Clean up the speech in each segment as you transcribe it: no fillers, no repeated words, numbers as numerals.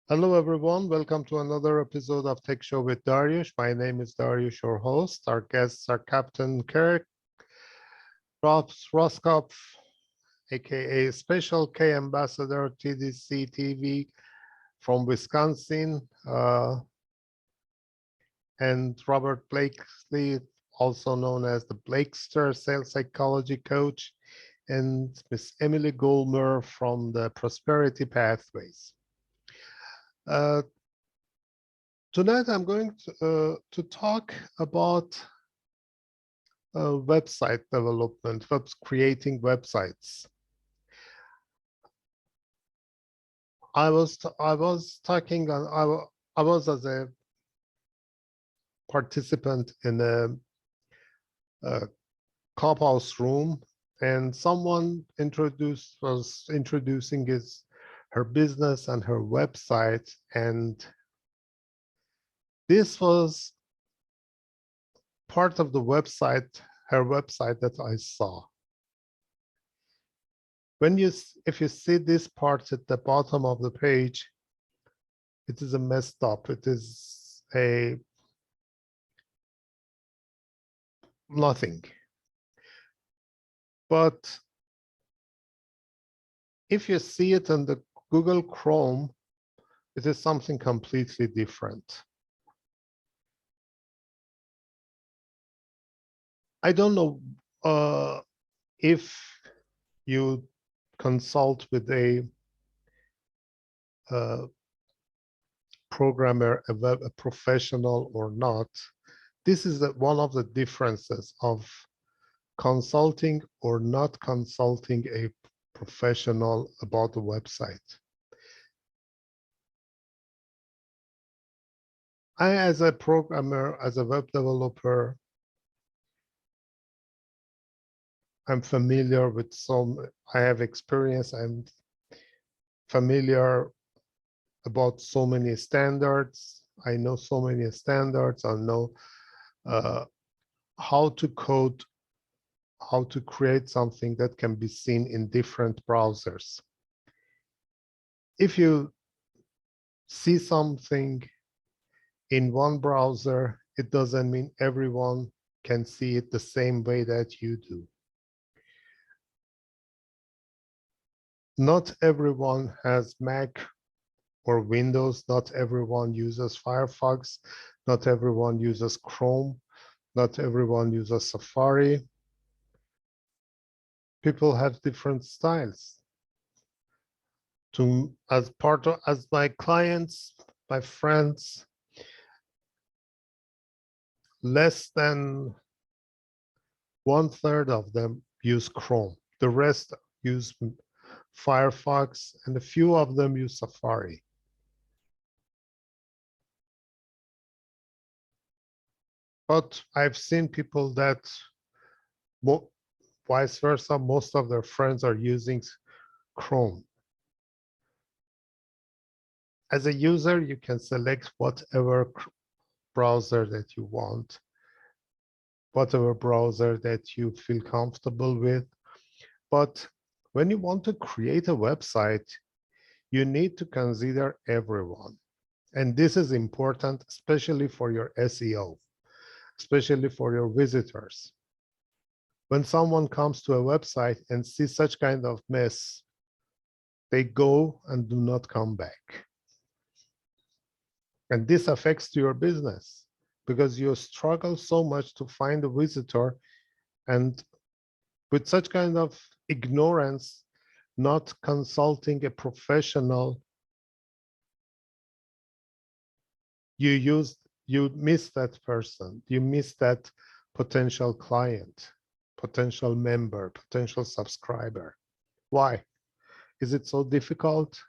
Hello, everyone. Welcome to another episode of Tech Show with Daryoush. My name is Daryoush, your host. Our guests are Captain Kirk Roskopf, aka Special K Ambassador TDC TV from Wisconsin, and Robert Blakeslee, also known as the Blakester Sales Psychology Coach, and Miss Emily Goldmer from the Prosperity Pathways. Uh, Tonight, I'm going to talk about website development, creating websites. I was talking on I was as a participant in a clubhouse room, and someone was introducing her business and her website, and this was part of the website, her website, that I saw. If you see this part at the bottom of the page, it is a messed up. It is a nothing. But if you see it in the Google Chrome, it is something completely different. I don't know if you consult with a programmer, a professional or not. This is one of the differences of consulting or not consulting a professional about the website. I, as a programmer, as a web developer, I'm familiar with I have experience, I'm familiar about so many standards. I know so many standards. I know how to code, how to create something that can be seen in different browsers. If you see something in one browser, it doesn't mean everyone can see it the same way that you do. Not everyone has Mac or Windows. Not everyone uses Firefox. Not everyone uses Chrome. Not everyone uses Safari. People have different styles. As my clients, my friends, less than 1/3 of them use Chrome. The rest use Firefox, and a few of them use Safari. But I've seen people that, vice versa, most of their friends are using Chrome. As a user, you can select whatever browser that you want, whatever browser that you feel comfortable with. But when you want to create a website, you need to consider everyone. And this is important, especially for your SEO, especially for your visitors. When someone comes to a website and sees such kind of mess, they go and do not come back. And this affects your business because you struggle so much to find a visitor, and with such kind of ignorance, not consulting a professional, you miss that person, you miss that potential client, potential member, potential subscriber. Why? Is it so difficult?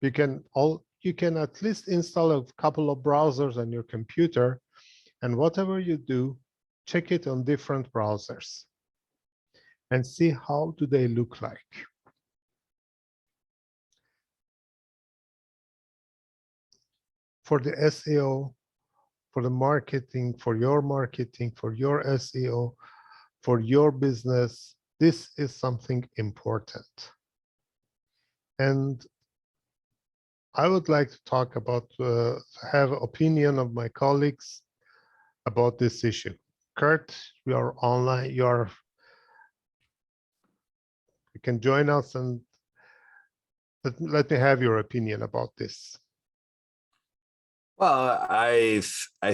You can at least install a couple of browsers on your computer, and whatever you do, check it on different browsers and see how do they look like. For the SEO, for the marketing, for your SEO, for your business, this is something important. And I would like to talk about, have opinion of my colleagues about this issue. Kurt, you are online, you can join us and let me have your opinion about this. Well, I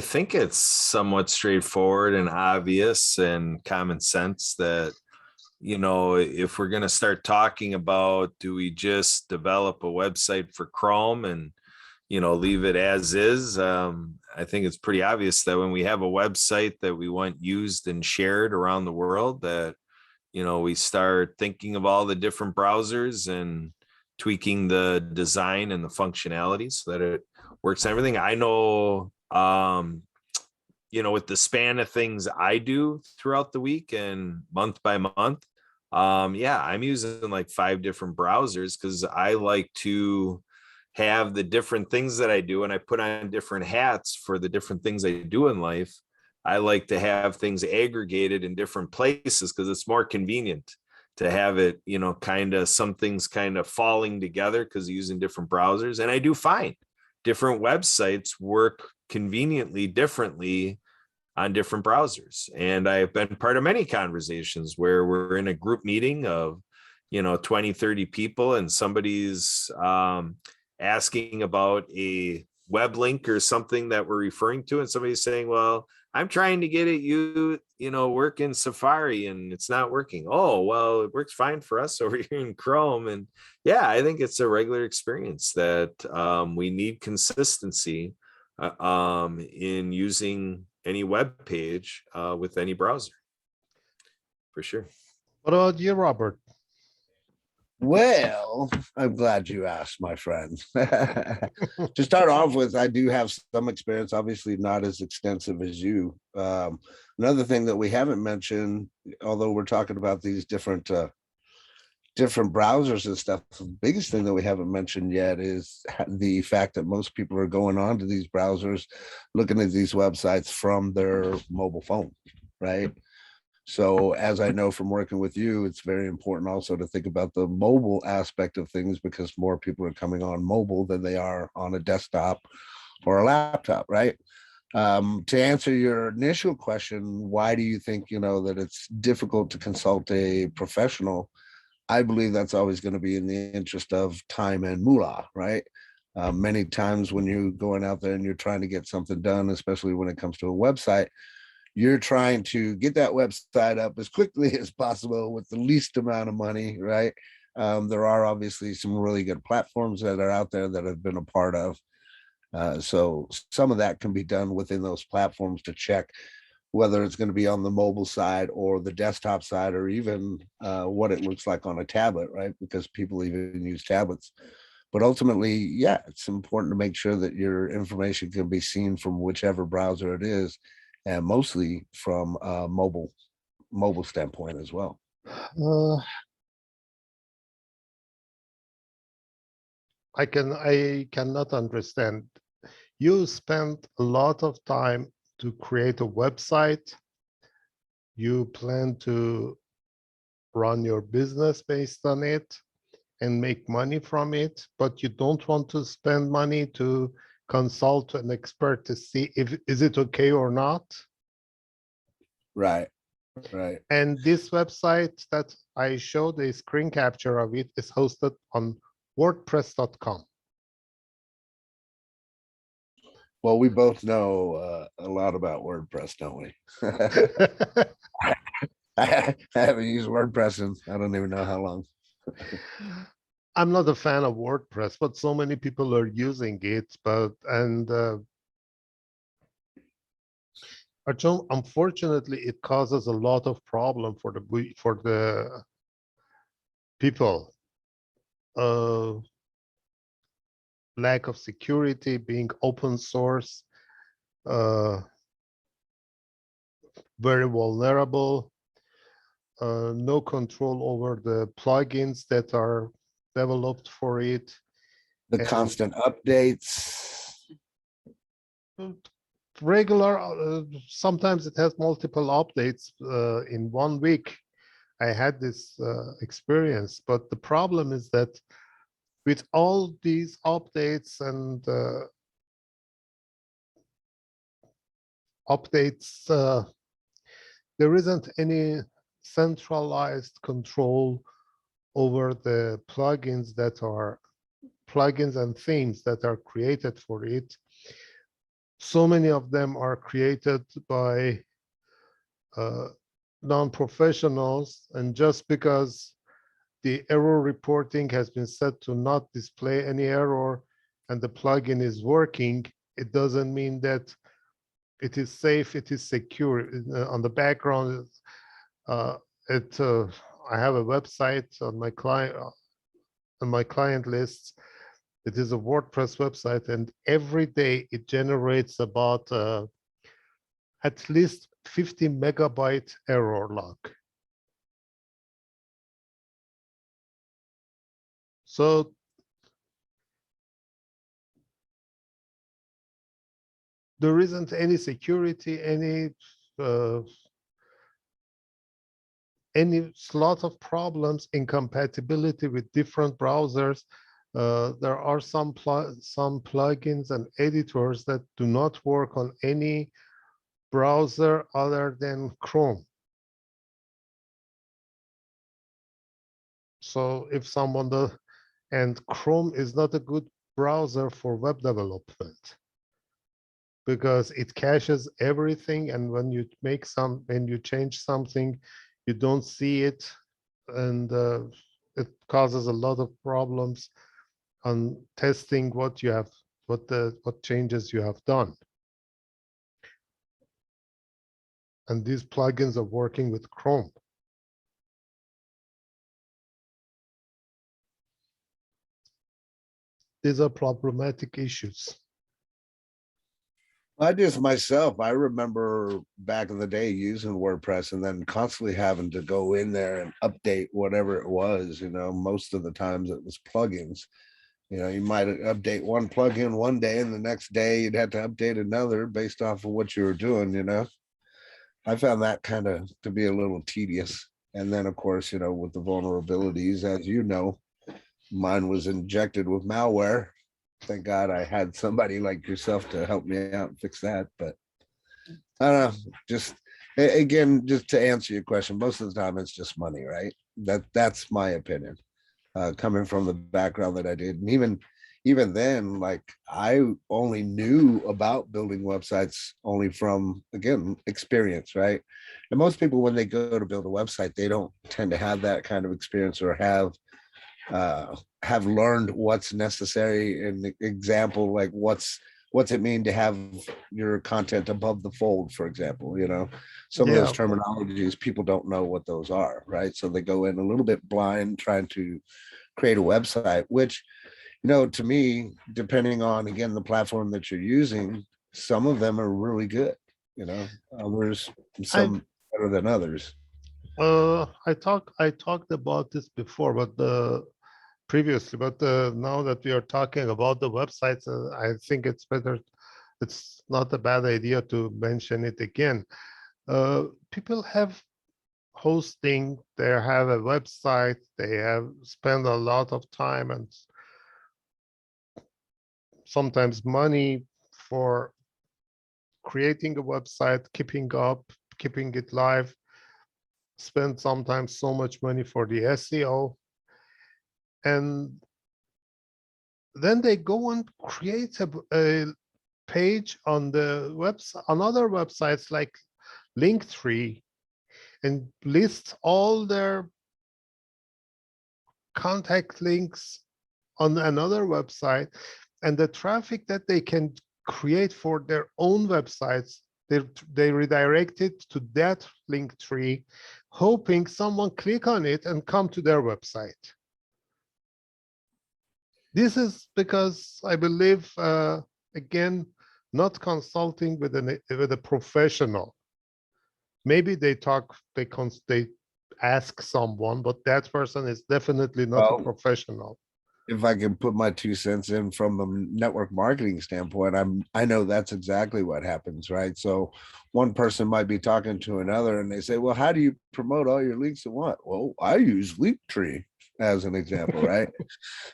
think it's somewhat straightforward and obvious and common sense that, if we're going to start talking about, do we just develop a website for Chrome and, leave it as is? I think it's pretty obvious that when we have a website that we want used and shared around the world, that, we start thinking of all the different browsers and tweaking the design and the functionality so that it works and everything. I know, with the span of things I do throughout the week and month by month, I'm using like 5 different browsers because I like to have the different things that I do, and I put on different hats for the different things I do in life. I like to have things aggregated in different places because it's more convenient to have it, kind of some things kind of falling together because using different browsers. And I do find different websites work conveniently differently on different browsers. And I've been part of many conversations where we're in a group meeting of, 20, 30 people, and somebody's asking about a web link or something that we're referring to. And somebody's saying, well, I'm trying to get it, work in Safari and it's not working. Oh, well, it works fine for us over here in Chrome. And yeah, I think it's a regular experience that we need consistency in using any web page with any browser, for sure. What about you, Robert? Well, I'm glad you asked, my friend. To start off with, I do have some experience, obviously not as extensive as you. Another thing that we haven't mentioned, although we're talking about these different browsers and stuff, the biggest thing that we haven't mentioned yet is the fact that most people are going on to these browsers, looking at these websites from their mobile phone, right? So as I know from working with you, it's very important also to think about the mobile aspect of things, because more people are coming on mobile than they are on a desktop or a laptop, right? To answer your initial question, why do you think, that it's difficult to consult a professional? I believe that's always going to be in the interest of time and moolah, right? Many times when you're going out there and you're trying to get something done, especially when it comes to a website, you're trying to get that website up as quickly as possible with the least amount of money, right? There are obviously some really good platforms that are out there that I've been a part of. So some of that can be done within those platforms to check whether it's going to be on the mobile side or the desktop side, or even what it looks like on a tablet, right? Because people even use tablets. But ultimately, yeah, it's important to make sure that your information can be seen from whichever browser it is, and mostly from a mobile standpoint as well. I cannot understand. You spent a lot of time to create a website. You plan to run your business based on it and make money from it, but you don't want to spend money to consult an expert to see if is it okay or not. Right. And this website that I showed a screen capture of it is hosted on WordPress.com. Well, we both know a lot about WordPress, don't we? I haven't used WordPress in I don't even know how long. I'm not a fan of WordPress, but so many people are using it. Unfortunately, it causes a lot of problem for the people. Lack of security, being open source, very vulnerable, no control over the plugins that are developed for it. The constant updates. Regular, sometimes it has multiple updates in 1 week. I had this experience, but the problem is that with all these updates and there isn't any centralized control over the plugins and themes that are created for it. So many of them are created by non-professionals, and just because the error reporting has been set to not display any error and the plugin is working, it doesn't mean that it is safe, it is secure. On the background, I have a website on my client list. It is a WordPress website, and every day it generates about at least 50 megabyte error log. So there isn't any security, any lot of problems, incompatibility with different browsers. There are some plugins and editors that do not work on any browser other than Chrome. So if someone does, and Chrome is not a good browser for web development because it caches everything, and when you change something, you don't see it, and it causes a lot of problems on testing what changes you have done. And these plugins are working with Chrome. These are problematic issues. I just myself, I remember back in the day using WordPress and then constantly having to go in there and update whatever it was. Most of the times it was plugins. You might update one plugin one day and the next day you'd have to update another based off of what you were doing. I found that kind of to be a little tedious. And then of course, with the vulnerabilities, as mine was injected with malware. Thank God I had somebody like yourself to help me out and fix that. But I don't know, just again, just to answer your question, most of the time it's just money, right? That's my opinion, coming from the background that I did. And even then, like, I only knew about building websites only from, again, experience, right? And most people, when they go to build a website, they don't tend to have that kind of experience or have learned what's necessary. An example, like what's it mean to have your content above the fold, for example. Some of those terminologies, people don't know what those are, right? So they go in a little bit blind trying to create a website, which, to me, depending on, again, the platform that you're using, some of them are really good, others, some better than others. I talked about this before, but previously, but now that we are talking about the websites, I think it's better. It's not a bad idea to mention it again. People have hosting, they have a website, they have spent a lot of time and sometimes money for creating a website, keeping it live, spend sometimes so much money for the SEO, and then they go and create a page on the website, on other websites like Linktree, and list all their contact links on another website, and the traffic that they can create for their own websites, they redirect it to that Linktree, hoping someone click on it and come to their website. This is because I believe, again, not consulting with a professional. Maybe they ask someone, but that person is definitely not a professional. If I can put my 2 cents in from a network marketing standpoint, I know that's exactly what happens, right? So one person might be talking to another and they say, well, how do you promote all your links at once? Well, I use Linktree. as an example, right?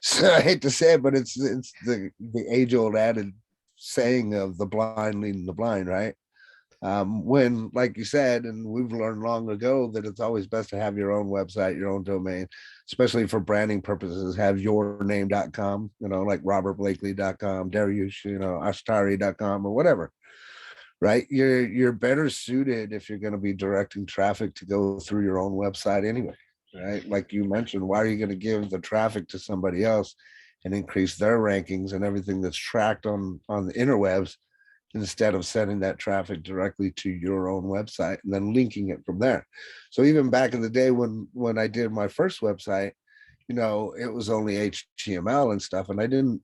So I hate to say it, but it's the age old added saying of the blind leading the blind, right? When, like you said, and we've learned long ago that it's always best to have your own website, your own domain, especially for branding purposes. Have yourname.com, like robertblakely.com, Daryoush, ashtari.com or whatever, right? You're better suited if you're going to be directing traffic to go through your own website anyway, right? Like you mentioned, why are you going to give the traffic to somebody else and increase their rankings and everything that's tracked on the interwebs, instead of sending that traffic directly to your own website and then linking it from there? So even back in the day when I did my first website, it was only HTML and stuff, and I didn't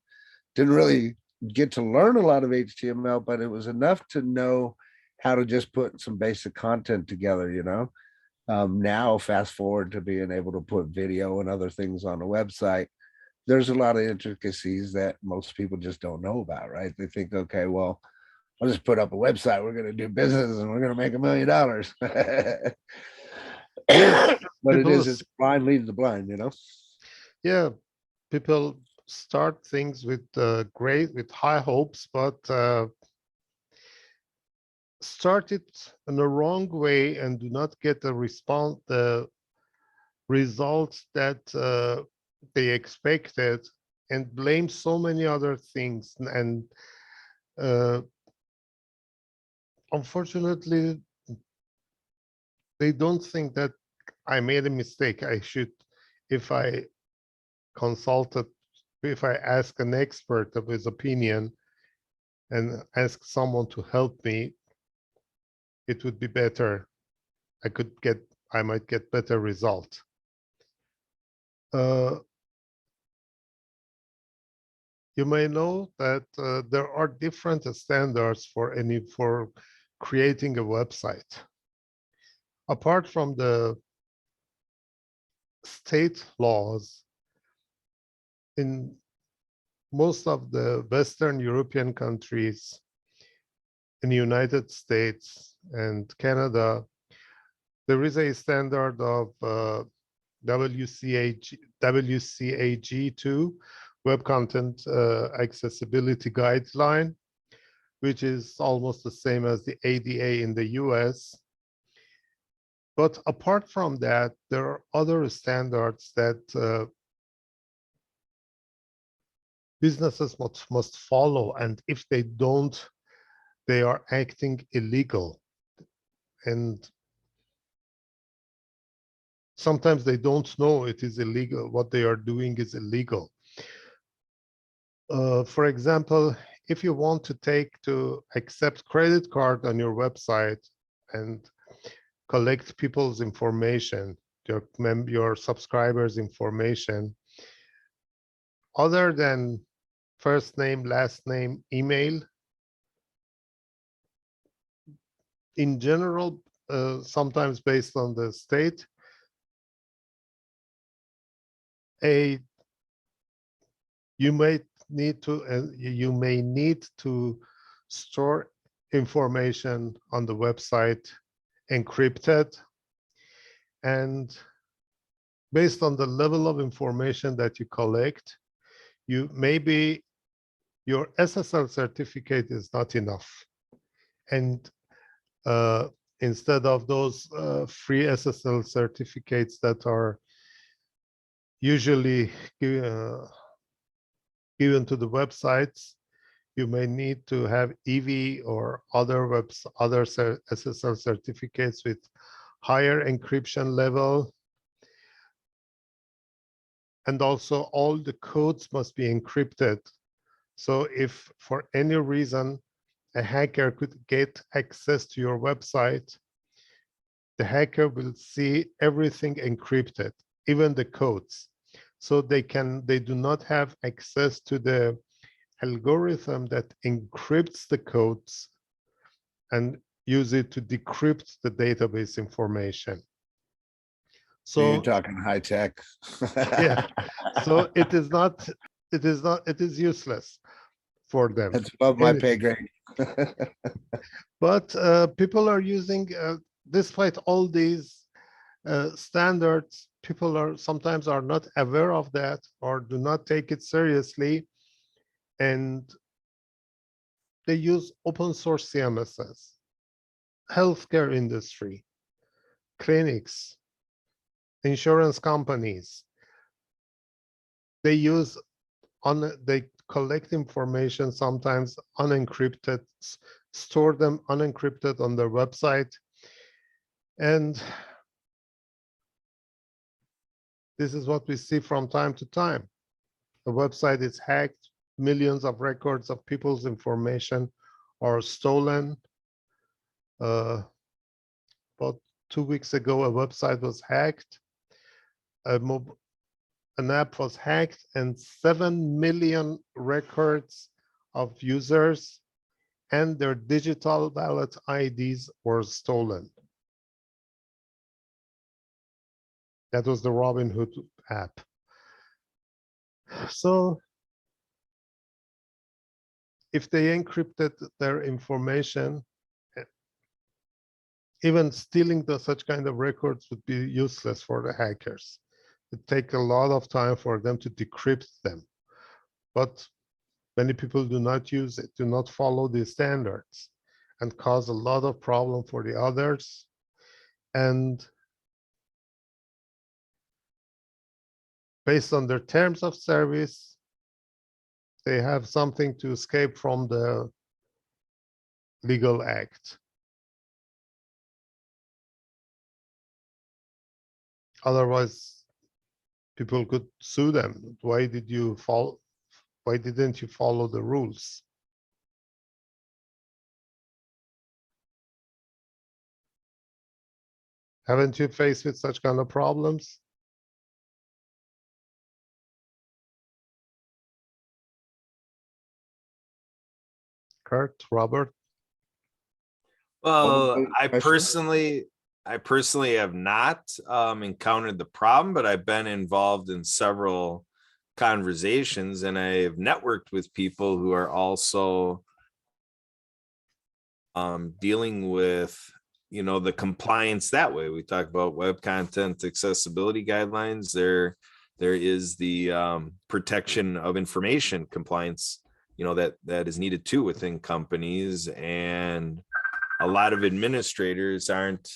really get to learn a lot of HTML, but it was enough to know how to just put some basic content together. Now fast forward to being able to put video and other things on a website, there's a lot of intricacies that most people just don't know about, right? They think, okay, well, I'll just put up a website, we're going to do business and we're going to make $1 million. Yes, But people, it's blind leading the blind, yeah, people start things with with high hopes, but start it in the wrong way and do not get the results that they expected, and blame so many other things. And unfortunately, they don't think that I made a mistake. If I consulted, if I ask an expert of his opinion and ask someone to help me, it would be better. I might get better result. You may know that there are different standards for creating a website. Apart from the state laws, in most of the Western European countries, in the United States and Canada, there is a standard of WCAG2, Web Content Accessibility Guideline, which is almost the same as the ADA in the US. But apart from that, there are other standards that businesses must follow, and if they don't, they are acting illegal. And sometimes they don't know it is illegal. What they are doing is illegal. For example, if you want to accept credit card on your website and collect people's information, your subscribers' information, other than first name, last name, email, in general, sometimes based on the state, you may need to store information on the website encrypted, and based on the level of information that you collect, maybe your SSL certificate is not enough, and instead of those free SSL certificates that are usually given to the websites, you may need to have EV or other SSL certificates with higher encryption level. And also all the codes must be encrypted. So if for any reason a hacker could get access to your website, the hacker will see everything encrypted, even the codes. So they do not have access to the algorithm that encrypts the codes and use it to decrypt the database information. So you're talking high tech. Yeah. So it is useless for them. That's above my pay grade. But people are using, despite all these standards, people are sometimes are not aware of that or do not take it seriously, and they use open source CMSs, healthcare industry, clinics, insurance companies. They use they collect information, sometimes unencrypted, store them unencrypted on their website. And this is what we see from time to time. The website is hacked, millions of records of people's information are stolen. About 2 weeks ago, a website was hacked, an app was hacked, and 7 million records of users and their digital ballot IDs were stolen. That was the Robinhood app. So if they encrypted their information, even stealing such kind of records would be useless for the hackers. It takes a lot of time for them to decrypt them. But many people do not use it, do not follow the standards, and cause a lot of problem for the others. And based on their terms of service, they have something to escape from the legal act. Otherwise, people could sue them. Why didn't you follow the rules? Haven't you faced with such kind of problems? Kurt, Robert? Well, I Question? personally have not encountered the problem, but I've been involved in several conversations, and I've networked with people who are also dealing with, you know, the compliance that way. We talk about web content accessibility guidelines. There is the protection of information compliance, you know, that is needed too within companies, and a lot of administrators aren't,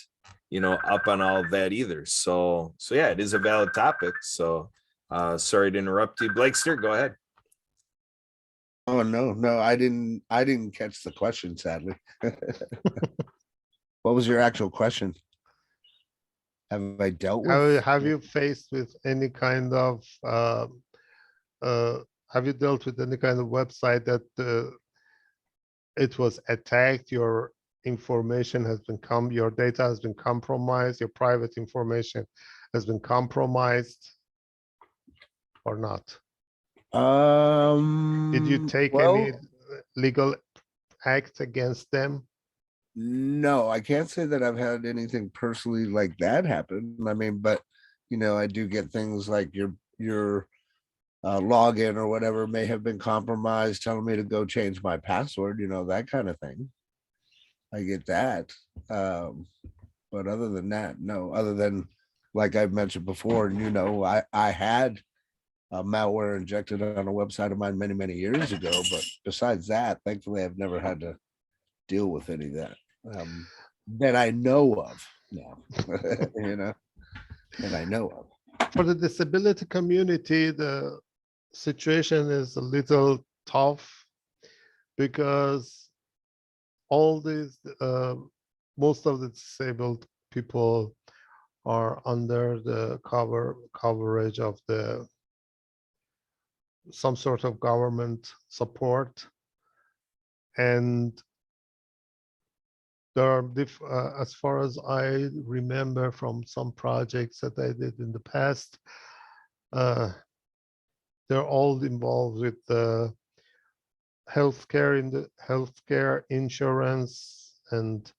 you know, up on all of that either. So yeah, it is a valid topic. So sorry to interrupt you, Blakester, go ahead. Oh, no, I didn't catch the question, sadly. What was your actual question? Have I dealt with? Have you faced with any kind of have you dealt with any kind of website that it was attacked, your information has been your data has been compromised, your private information has been compromised, or not? Did you take any Well, legal act against them? no, I can't say that I've had anything personally like that happen. I mean, but you know, I do get things like your login or whatever may have been compromised, telling me to go change my password, you know, that kind of thing. I get that. But other than that, no, other than like I've mentioned before, and you know, I had malware injected on a website of mine many years ago, but besides that, thankfully I've never had to deal with any of that that I know of now. You know, that I know of. For the disability community, the situation is a little tough because all these most of the disabled people are under the coverage of the some sort of government support, and there are as far as I remember from some projects that I did in the past, they're all involved with the healthcare, in the healthcare insurance, and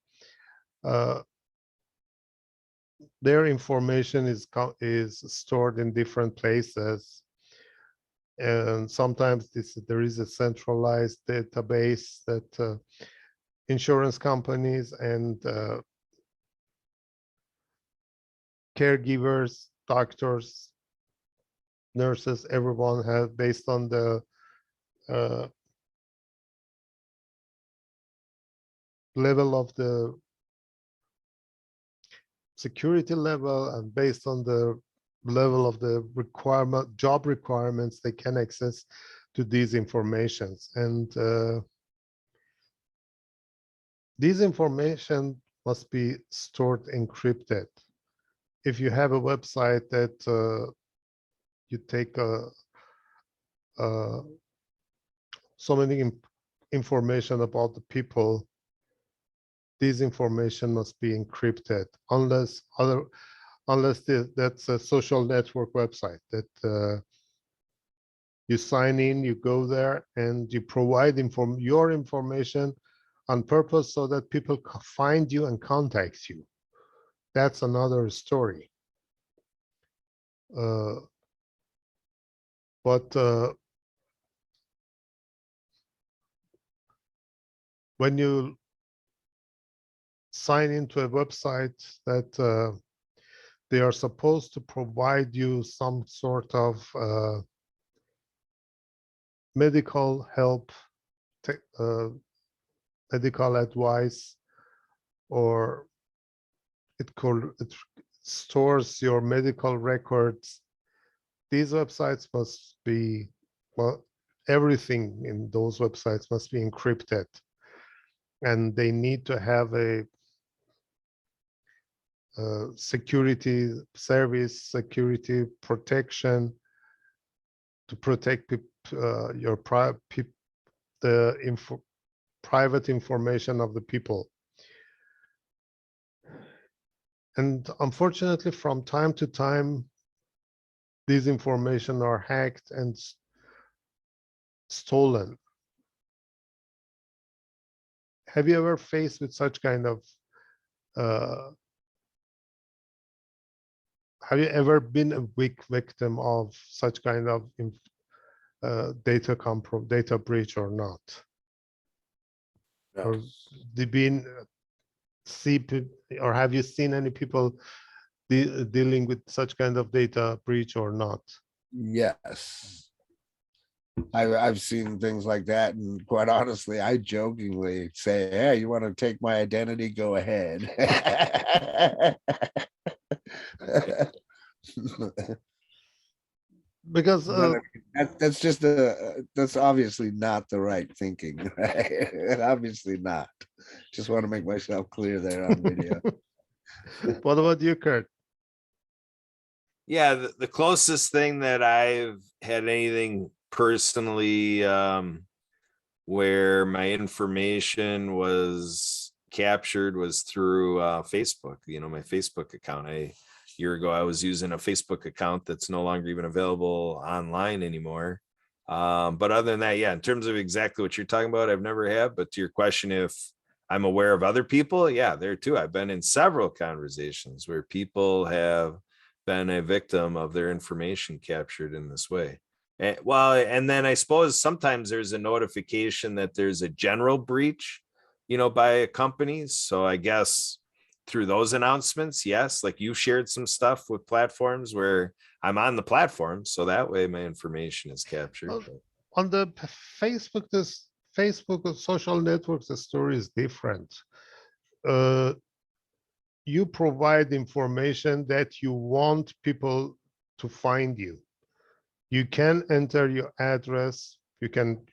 their information is stored in different places, and sometimes there is a centralized database that insurance companies and caregivers doctors, nurses, everyone has, based on the level of the security level and based on the level of the job requirements, they can access to these informations. And these information must be stored encrypted. If you have a website that you take so many information about the people, these information must be encrypted unless that's a social network website that you sign in, you go there, and you provide your information on purpose so that people find you and contact you. That's another story. But when you sign into a website that they are supposed to provide you some sort of medical help, medical advice, or it stores your medical records. These websites must be, well, everything in those websites must be encrypted, and they need to have a security service, security protection to protect your private information of the people. And unfortunately, from time to time, these information are hacked and stolen. Have you ever faced with such kind of have you ever been a weak victim of such kind of data breach or not? No. Or or have you seen any people dealing with such kind of data breach or not? Yes. I've seen things like that, and quite honestly, I jokingly say, "Hey, you want to take my identity? Go ahead." Because that's just that's obviously not the right thinking, right? Obviously not. Just want to make myself clear there on video. what about you, Kurt? Yeah, the closest thing that I've had anything personally where my information was captured was through Facebook. You know, my Facebook account. A year ago, I was using a Facebook account that's no longer even available online anymore. But other than that, yeah, in terms of exactly what you're talking about, I've never had. But to your question, if I'm aware of other people, yeah, there too. I've been in several conversations where people have been a victim of their information captured in this way. And then I suppose sometimes there's a notification that there's a general breach, you know, by a company. So I guess through those announcements, yes, like you shared some stuff with platforms where I'm on the platform, so that way my information is captured. On the Facebook, this Facebook or social networks, the story is different. You provide information that you want people to find you. You can enter your address. You can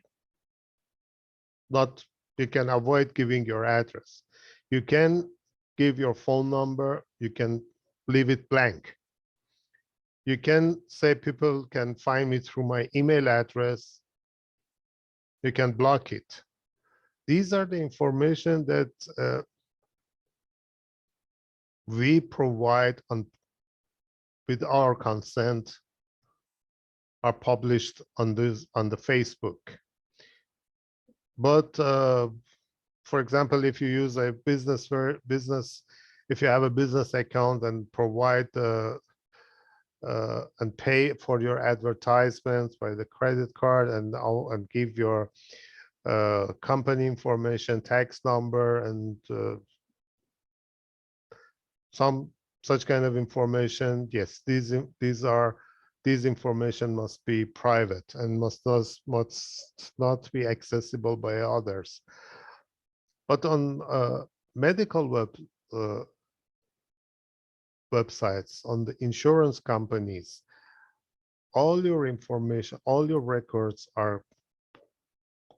avoid giving your address. You can give your phone number. You can leave it blank. You can say people can find me through my email address. You can block it. These are the information that we provide with our consent, are published on the Facebook. But for example, if you use a business, if you have a business account and provide and pay for your advertisements by the credit card and give your company information, tax number, and some such kind of information, yes, these information must be private and must not be accessible by others. But on medical websites, on the insurance companies, all your information, all your records are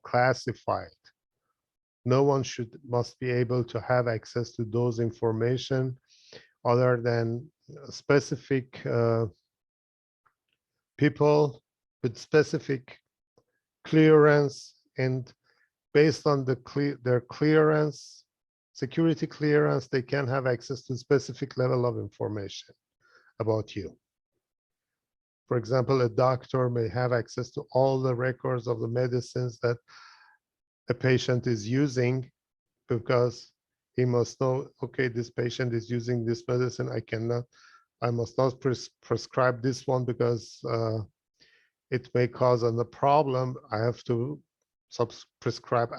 classified. No one must be able to have access to those information other than specific people with specific clearance, and based on their clearance, security clearance, they can have access to specific level of information about you. For example, a doctor may have access to all the records of the medicines that a patient is using, because he must know, okay, this patient is using this medicine. I must not prescribe this one because it may cause a problem. I have to prescribe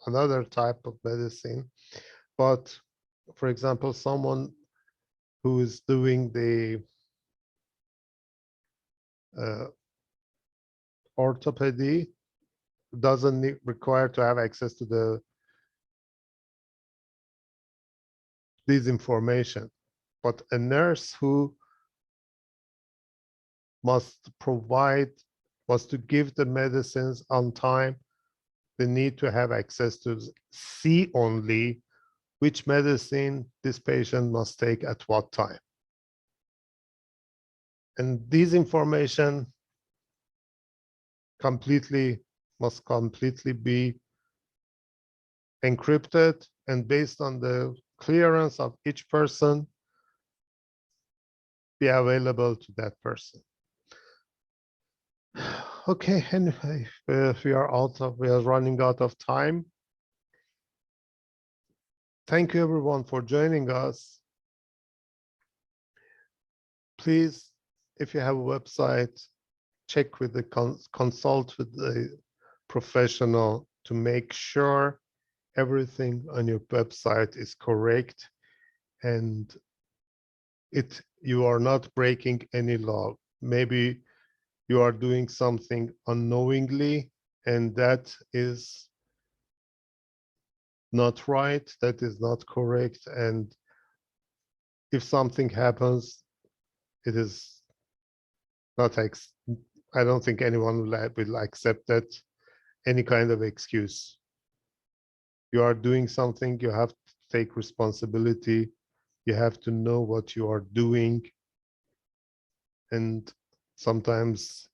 another type of medicine. But for example, someone who is doing the orthopedy doesn't require to have access to this information. But a nurse who must to give the medicines on time, they need to have access to see only which medicine this patient must take at what time. And these information must completely be encrypted, and based on the clearance of each person, be available to that person. Okay, anyway, we are running out of time. Thank you everyone for joining us. Please, if you have a website, check with the consult with the professional to make sure everything on your website is correct and you are not breaking any law. Maybe you are doing something unknowingly, and that is not right, that is not correct. And if something happens, it is not, I don't think anyone will accept that, any kind of excuse. You are doing something, you have to take responsibility, you have to know what you are doing, and sometimes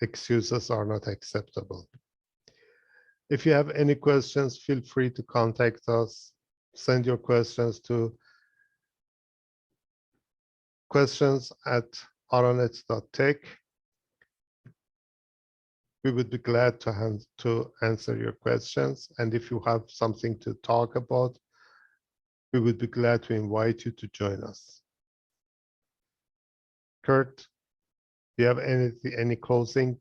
excuses are not acceptable. If you have any questions, feel free to contact us. Send your questions to questions@aranet.tech. We would be glad to answer your questions. And if you have something to talk about, we would be glad to invite you to join us. Kurt, do you have any closing?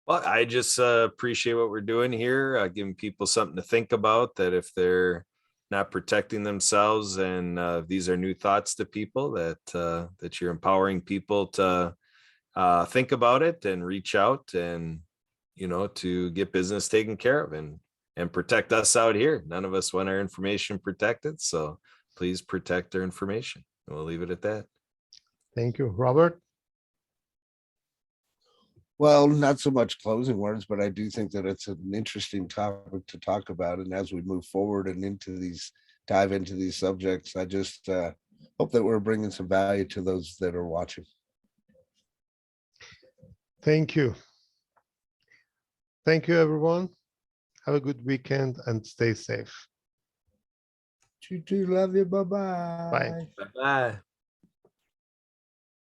Well, I just appreciate what we're doing here, giving people something to think about, that if they're not protecting themselves, and these are new thoughts to people, that you're empowering people to think about it and reach out, and to get business taken care of and protect us out here. None of us want our information protected, so please protect our information. And we'll leave it at that. Thank you. Robert? Well, not so much closing words, but I do think that it's an interesting topic to talk about. And as we move forward and dive into these subjects, I just hope that we're bringing some value to those that are watching. Thank you. Thank you, everyone. Have a good weekend and stay safe. Love you. Bye-bye. Bye. Bye.